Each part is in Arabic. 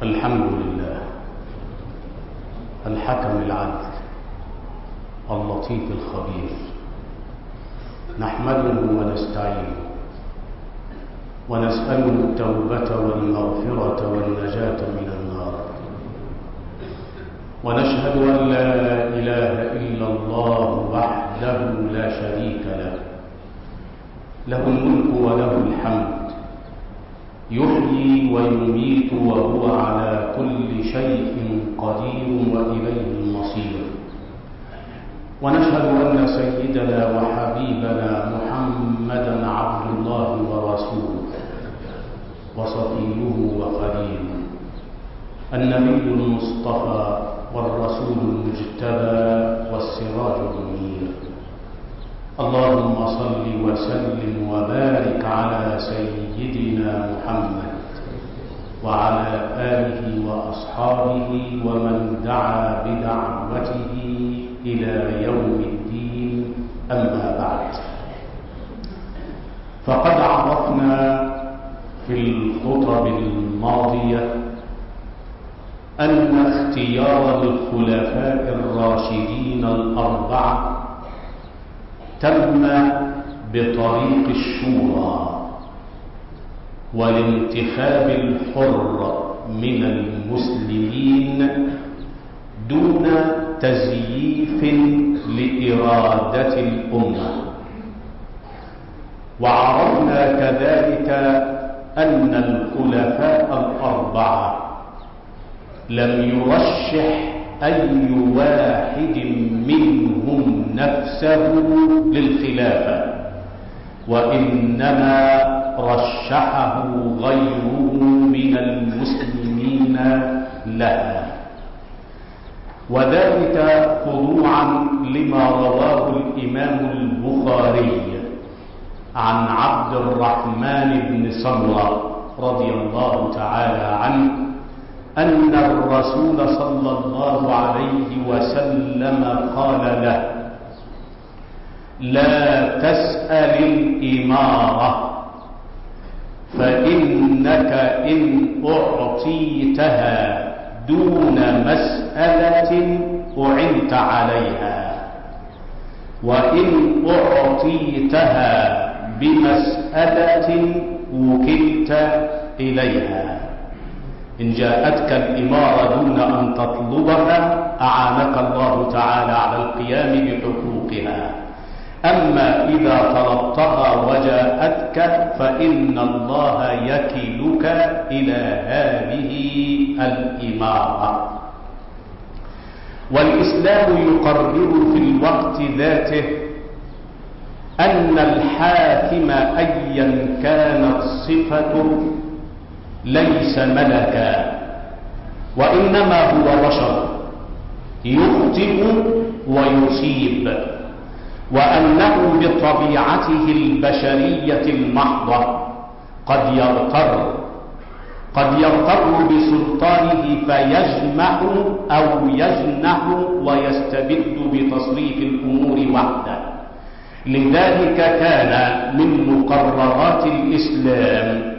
الحمد لله الحكم العدل اللطيف الخبير، نحمده ونستعينه ونسأله التوبة والمغفرة والنجاة من النار، ونشهد أن لا إله إلا الله وحده لا شريك له، له الملك وله الحمد، يحيي ويميت وهو على كل شيء قدير وإليه المصير. ونشهد أن سيدنا وحبيبنا محمدا عبد الله ورسوله وصفيه وخليله، النبي المصطفى والرسول المجتبى والسراج المنير. اللهم صل وسلم وبارك على سيدنا محمد وعلى آله وأصحابه ومن دعا بدعوته إلى يوم الدين، أما بعد. فقد عرفنا في الخطب الماضية أن اختيار الخلفاء الراشدين الأربعة تم بطريق الشورى والانتخاب الحر من المسلمين دون تزييف لإرادة الأمة. وعرفنا كذلك أن الخلفاء الأربعة لم يرشح أي واحد منهم نفسه للخلافة، وإنما رشحه غيره من المسلمين لها، وذلك خضوعا لما رواه الإمام البخاري عن عبد الرحمن بن سمرة رضي الله تعالى عنه أن الرسول صلى الله عليه وسلم قال له: لا تسأل الإمارة، فإنك إن أعطيتها دون مسألة أعنت عليها، وإن أعطيتها بمسألة وكلت إليها. إن جاءتك الإمارة دون أن تطلبها أعانك الله تعالى على القيام بحقوقها، أما إذا طلبتها وجاءتك فإن الله يكلك إلى هذه الإمارة. والإسلام يقرر في الوقت ذاته أن الحاكم أيا كانت صفته ليس ملكا، وإنما هو بشر يخطئ ويصيب، وأنه بطبيعته البشرية المحضة قد يغتر بسلطانه فيجمع أو يجنح ويستبد بتصريف الأمور وحده. لذلك كان من مقررات الإسلام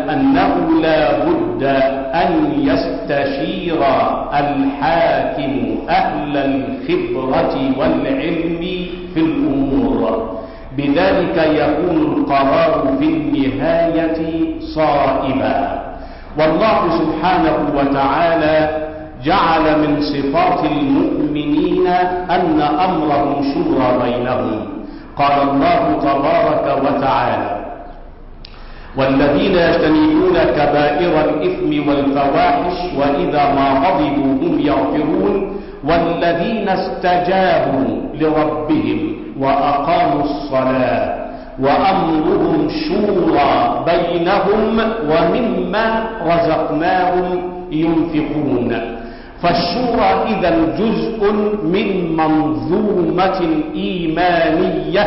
أنه لا بد أن يستشير الحاكم أهل الخبرة والعلم في الأمور، بذلك يكون القرار في النهاية صائبا. والله سبحانه وتعالى جعل من صفات المؤمنين أن أمرهم شورى بينهم. قال الله تبارك وتعالى: والذين يجتنبون كبائر الإثم والفواحش وإذا ما غضبوا هم يغفرون والذين استجابوا لربهم وأقاموا الصلاة وأمرهم شورى بينهم ومما رزقناهم ينفقون. فالشورى إذن جزء من منظومة إيمانية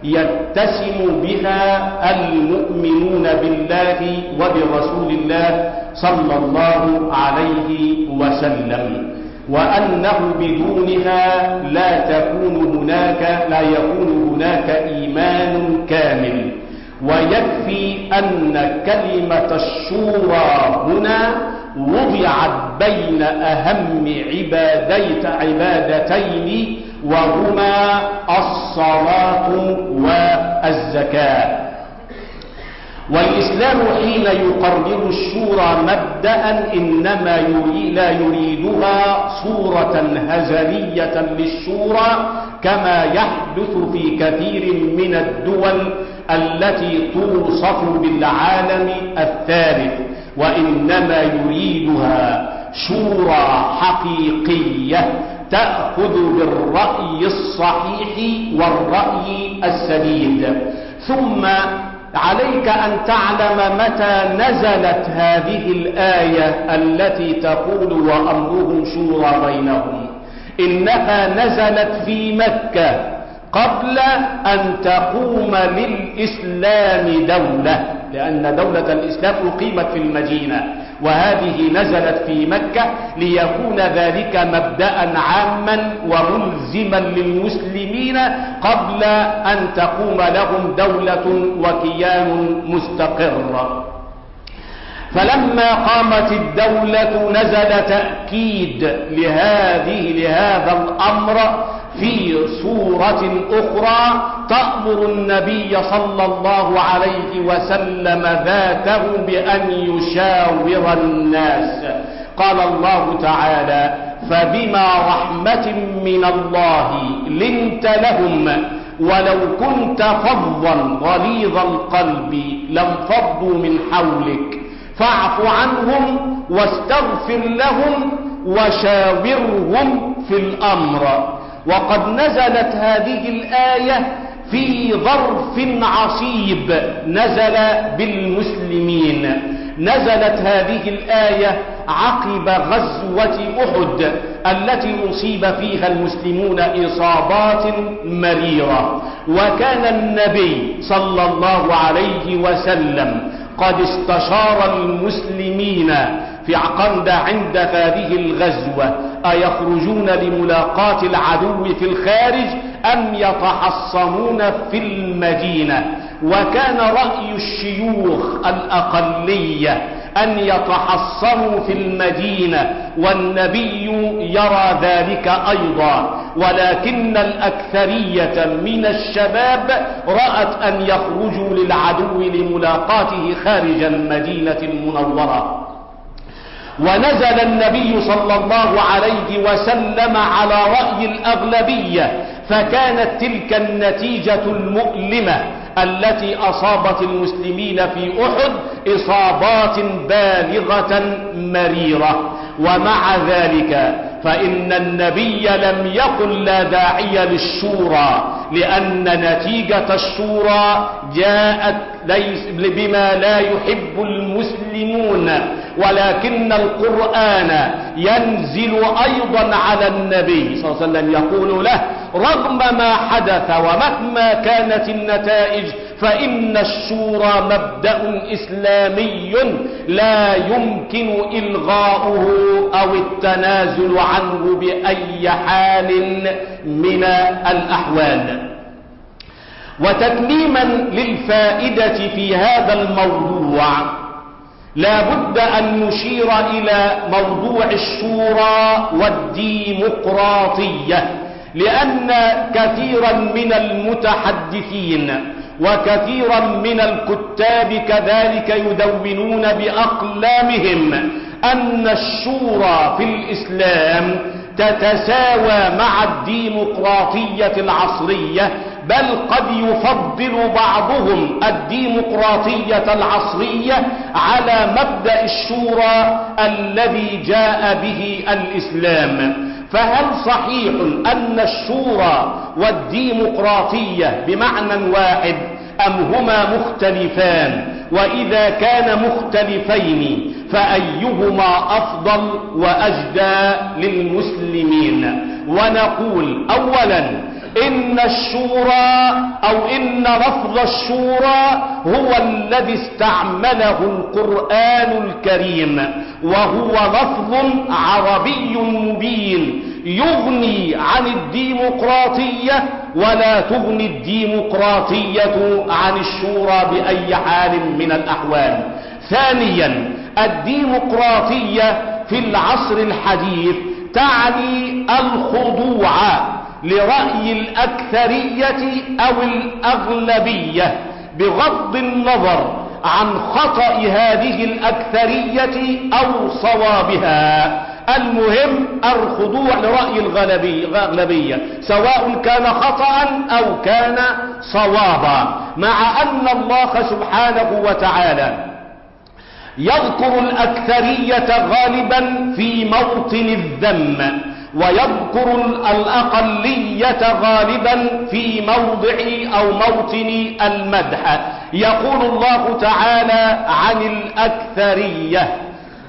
يتسم بها المؤمنون بالله وبرسول الله صلى الله عليه وسلم، وأنه بدونها لا يكون هناك إيمان كامل. ويكفي أن كلمة الشورى هنا وضعت بين أهم عبادتين وهما الصلاة والزكاة. والإسلام حين يقرر الشورى مبدأ إنما لا يريدها صورة هزلية للشورى كما يحدث في كثير من الدول التي توصف بالعالم الثالث، وإنما يريدها شورى حقيقية تأخذ بالرأي الصحيح والرأي السديد. ثم عليك أن تعلم متى نزلت هذه الآية التي تقول وأمرهم شورى بينهم. إنها نزلت في مكة قبل أن تقوم للإسلام دولة، لأن دولة الإسلام أقيمت في المدينة، وهذه نزلت في مكة ليكون ذلك مبدأ عاما وملزما للمسلمين قبل أن تقوم لهم دولة وكيان مستقر. فلما قامت الدولة نزل تأكيد لهذا الأمر في سورة أخرى تأمر النبي صلى الله عليه وسلم ذاته بأن يشاور الناس. قال الله تعالى: فبما رحمة من الله لنت لهم ولو كنت فظا غليظ القلب لانفضوا من حولك فاعف عنهم واستغفر لهم وشاورهم في الأمر. وقد نزلت هذه الآية في ظرف عصيب نزل بالمسلمين. نزلت هذه الآية عقب غزوة أحد التي أصيب فيها المسلمون إصابات مريرة، وكان النبي صلى الله عليه وسلم قد استشار المسلمين عند هذه الغزوة أيخرجون لملاقاة العدو في الخارج أم يتحصنون في المدينة. وكان رأي الشيوخ الأقلية أن يتحصنوا في المدينة، والنبي يرى ذلك أيضا، ولكن الأكثرية من الشباب رأت أن يخرجوا للعدو لملاقاته خارج المدينة المنورة. ونزل النبي صلى الله عليه وسلم على رأي الأغلبية، فكانت تلك النتيجة المؤلمة التي أصابت المسلمين في أحد إصابات بالغة مريرة. ومع ذلك فإن النبي لم يقل لا داعي للشورى، لأن نتيجة الشورى جاءت بما لا يحب المسلمون، ولكن القرآن ينزل أيضا على النبي صلى الله عليه وسلم يقول له: رغم ما حدث ومهما كانت النتائج فإن الشورى مبدأ إسلامي لا يمكن إلغاؤه أو التنازل عنه بأي حال من الأحوال. وتتميما للفائدة في هذا الموضوع لا بد أن نشير إلى موضوع الشورى والديمقراطية، لأن كثيرا من المتحدثين وكثيرا من الكتاب كذلك يدونون بأقلامهم أن الشورى في الإسلام تتساوى مع الديمقراطية العصرية، بل قد يفضل بعضهم الديمقراطية العصرية على مبدأ الشورى الذي جاء به الإسلام. فهل صحيح أن الشورى والديمقراطية بمعنى واحد أم هما مختلفان؟ وإذا كان مختلفين فأيهما أفضل وأجدى للمسلمين؟ ونقول أولا إن الشورى أو إن لفظ الشورى هو الذي استعمله القرآن الكريم، وهو لفظ عربي مبين يغني عن الديمقراطية ولا تغني الديمقراطية عن الشورى بأي حال من الأحوال. ثانيا، الديمقراطية في العصر الحديث تعني الخضوع لرأي الأكثرية أو الأغلبية بغض النظر عن خطأ هذه الأكثرية أو صوابها. المهم الخضوع لرأي الأغلبية سواء كان خطأ أو كان صوابا، مع أن الله سبحانه وتعالى يذكر الأكثرية غالبا في موطن الذم، ويذكر الأقلية غالبا في موطن المدح. يقول الله تعالى عن الأكثرية: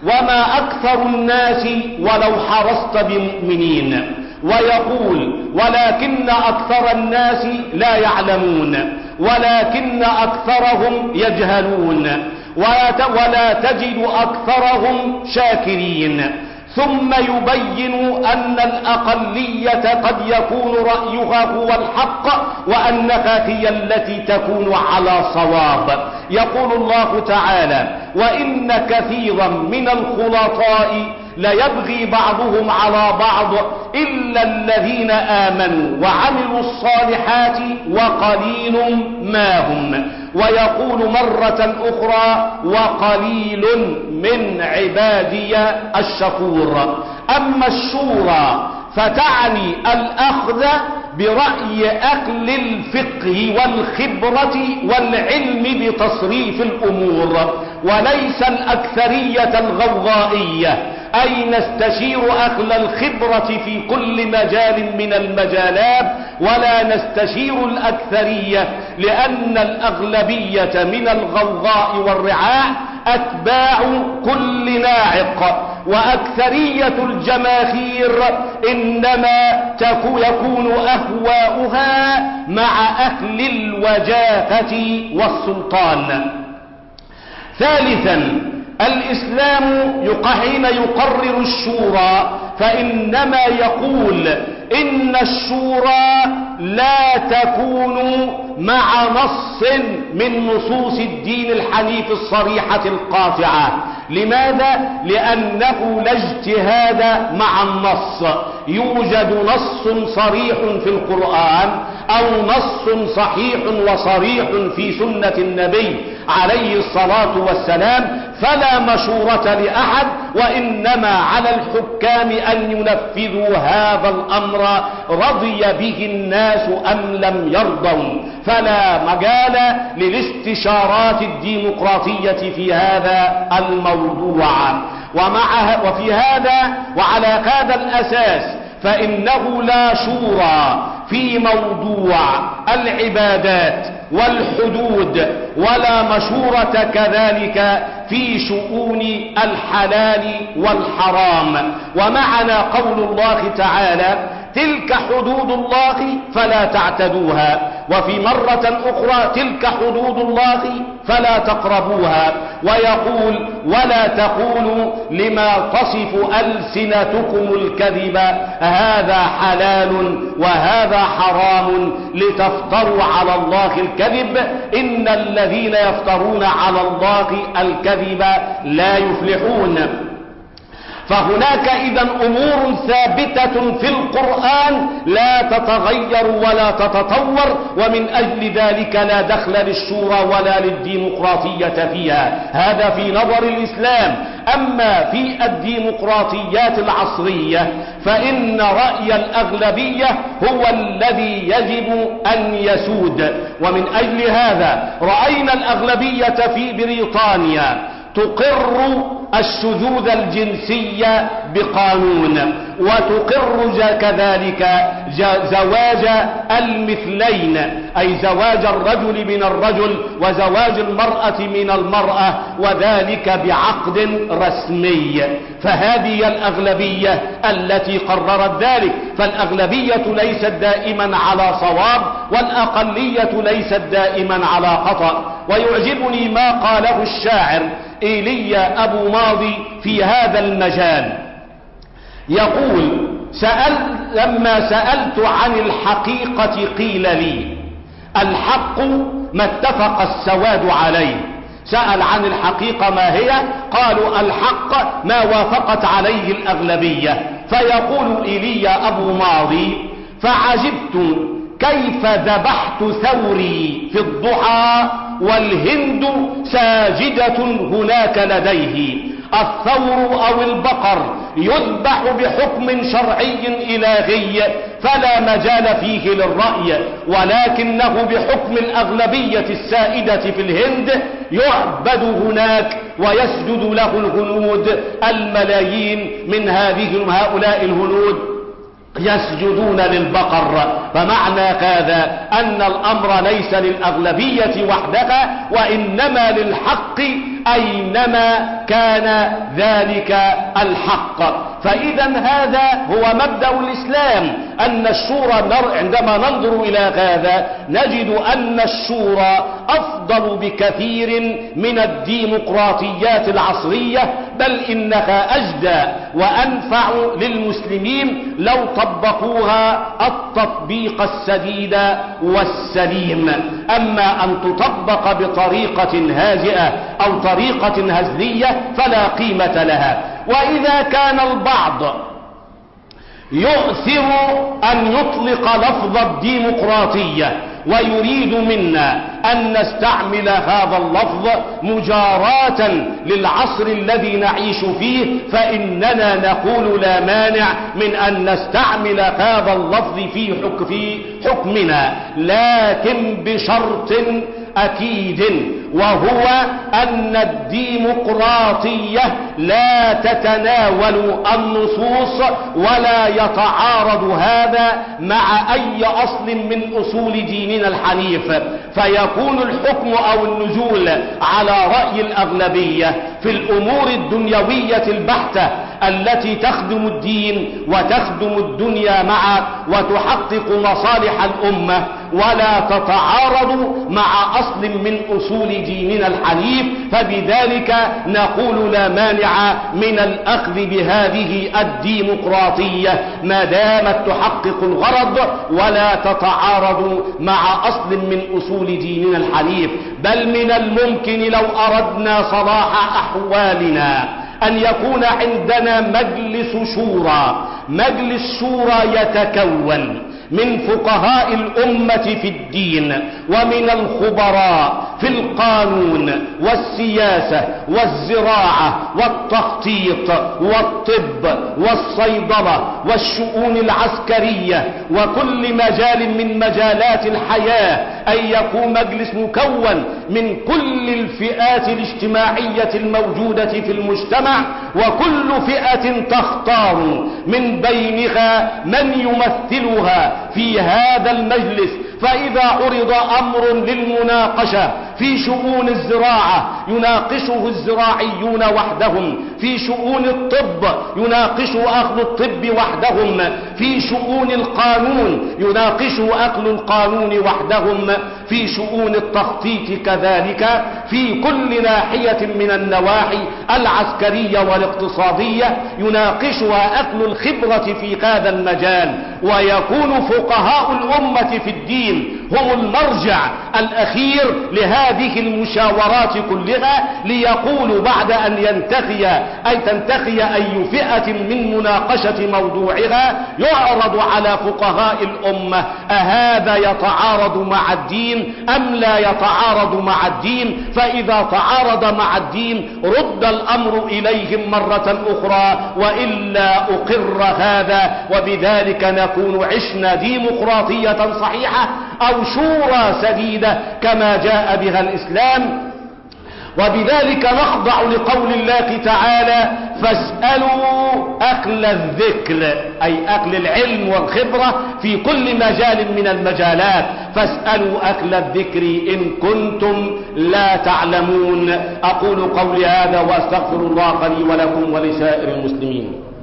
وما أكثر الناس ولو حرصت بمؤمنين. ويقول: ولكن أكثر الناس لا يعلمون، ولكن أكثرهم يجهلون، ولا تجد أكثرهم شاكرين. ثم يبين أن الأقلية قد يكون رأيها هو الحق، وأنها هي التي تكون على صواب. يقول الله تعالى: وإن كثيرا من الخلطاء ليبغي بعضهم على بعض إلا الذين آمنوا وعملوا الصالحات وقليل ما هم. ويقول مرة أخرى: وقليل من عبادي الشكور. أما الشورى فتعني الأخذ برأي أهل الفقه والخبرة والعلم بتصريف الأمور، وليس الأكثرية الغوغائية، أي نستشير أهل الخبرة في كل مجال من المجالات، ولا نستشير الأكثرية، لأن الأغلبية من الغوغاء والرعاع أتباع كل ناعق، وأكثرية الجماهير إنما يكون أهواؤها مع أهل الوجاهة والسلطان. ثالثا، الإسلام حين يقرر الشورى فإنما يقول إن الشورى لا تكون مع نص من نصوص الدين الحنيف الصريحة القاطعة. لماذا؟ لأنه لا اجتهاد مع النص. يوجد نص صريح في القرآن أو نص صحيح وصريح في سنة النبي عليه الصلاة والسلام، فلا مشورة لأحد، وإنما على الحكام أن ينفذوا هذا الأمر رضي به الناس أم لم يرضوا. فلا مجال للاستشارات الديمقراطية في هذا الموضوع. وفي هذا وعلى هذا الأساس فإنه لا شورى في موضوع العبادات والحدود، ولا مشورة كذلك في شؤون الحلال والحرام. ومعنى قول الله تعالى: تلك حدود الله فلا تعتدوها، وفي مرة أخرى: تلك حدود الله فلا تقربوها. ويقول: ولا تقولوا لما تصف ألسنتكم الكذب هذا حلال وهذا حرام لتفتروا على الله الكذب إن الذين يفترون على الله الكذب لا يفلحون. فهناك إذن أمور ثابتة في القرآن لا تتغير ولا تتطور، ومن أجل ذلك لا دخل للشورى ولا للديمقراطية فيها. هذا في نظر الإسلام. أما في الديمقراطيات العصرية فإن رأي الأغلبية هو الذي يجب أن يسود، ومن أجل هذا رأينا الأغلبية في بريطانيا تقر الشذوذ الجنسي بقانون، وتقر كذلك زواج المثلين، أي زواج الرجل من الرجل وزواج المرأة من المرأة، وذلك بعقد رسمي. فهذه الأغلبية التي قررت ذلك. فالأغلبية ليست دائما على صواب، والأقلية ليست دائما على خطأ. ويعجبني ما قاله الشاعر إيليا أبو ماضي في هذا المجال. يقول: لما سألت عن الحقيقة قيل لي الحق ما اتفق السواد عليه. سأل عن الحقيقة ما هي؟ قالوا الحق ما وافقت عليه الأغلبية. فيقول إيليا أبو ماضي فعجبت كيف ذبحت ثوري في الضحى والهند ساجدة هناك لديه. الثور أو البقر يذبح بحكم شرعي إلهي فلا مجال فيه للرأي، ولكنه بحكم الأغلبية السائدة في الهند يعبد هناك ويسجد له الهنود. الملايين من هؤلاء الهنود يسجدون للبقر. فمعنى هذا أن الأمر ليس للأغلبية وحدها وإنما للحق أينما كان ذلك الحق. فإذا هذا هو مبدأ الإسلام، أن الشورى عندما ننظر إلى هذا نجد أن الشورى أفضل بكثير من الديمقراطيات العصرية، بل إنها أجدى وأنفع للمسلمين لو طبقوها التطبيق السديد والسليم. أما أن تطبق بطريقة هازئة أو طريقة هزلية فلا قيمة لها. وإذا كان البعض يؤثر أن يطلق لفظ الديمقراطية ويريد منا أن نستعمل هذا اللفظ مجاراة للعصر الذي نعيش فيه، فإننا نقول لا مانع من أن نستعمل هذا اللفظ في حكمنا، لكن بشرط أكيد، وهو أن الديمقراطية لا تتناول النصوص ولا يتعارض هذا مع أي أصل من أصول ديننا الحنيف، فيكون الحكم أو النزول على رأي الأغلبية في الأمور الدنيوية البحتة التي تخدم الدين وتخدم الدنيا معا وتحقق مصالح الأمة ولا تتعارض مع أصل من أصول ديننا الحنيف، فبذلك نقول لا مانع من الأخذ بهذه الديمقراطية ما دامت تحقق الغرض ولا تتعارض مع أصل من أصول ديننا الحنيف. بل من الممكن لو أردنا صلاح أحوالنا أن يكون عندنا مجلس شورى. مجلس شورى يتكون من فقهاء الأمة في الدين ومن الخبراء في القانون والسياسة والزراعة والتخطيط والطب والصيدلة والشؤون العسكرية وكل مجال من مجالات الحياة، أن يكون مجلس مكون من كل الفئات الاجتماعية الموجودة في المجتمع، وكل فئة تختار من بينها من يمثلها في هذا المجلس. فإذا عرض أمر للمناقشة في شؤون الزراعة يناقشه الزراعيون وحدهم، في شؤون الطب يناقشه أهل الطب وحدهم، في شؤون القانون يناقشه أهل القانون وحدهم، في شؤون التخطيط كذلك، في كل ناحية من النواحي العسكرية والاقتصادية يناقشها أهل الخبرة في هذا المجال. ويكون فقهاء الأمة في الدين هم المرجع الأخير لهذه المشاورات كلها، ليقولوا بعد أن تنتهي أي فئة من مناقشة موضوعها يعرض على فقهاء الأمة أهذا يتعارض مع الدين أم لا يتعارض مع الدين. فإذا تعارض مع الدين رد الأمر إليهم مرة أخرى، وإلا أقر هذا، وبذلك نكون عشنا ديمقراطية صحيحة أو شورى سديدة كما جاء بها الإسلام. وبذلك نخضع لقول الله تعالى فاسألوا أهل الذكر، أي أهل العلم والخبرة في كل مجال من المجالات، فاسألوا أهل الذكر إن كنتم لا تعلمون. أقول قولي هذا وأستغفر الله لي ولكم ولسائر المسلمين.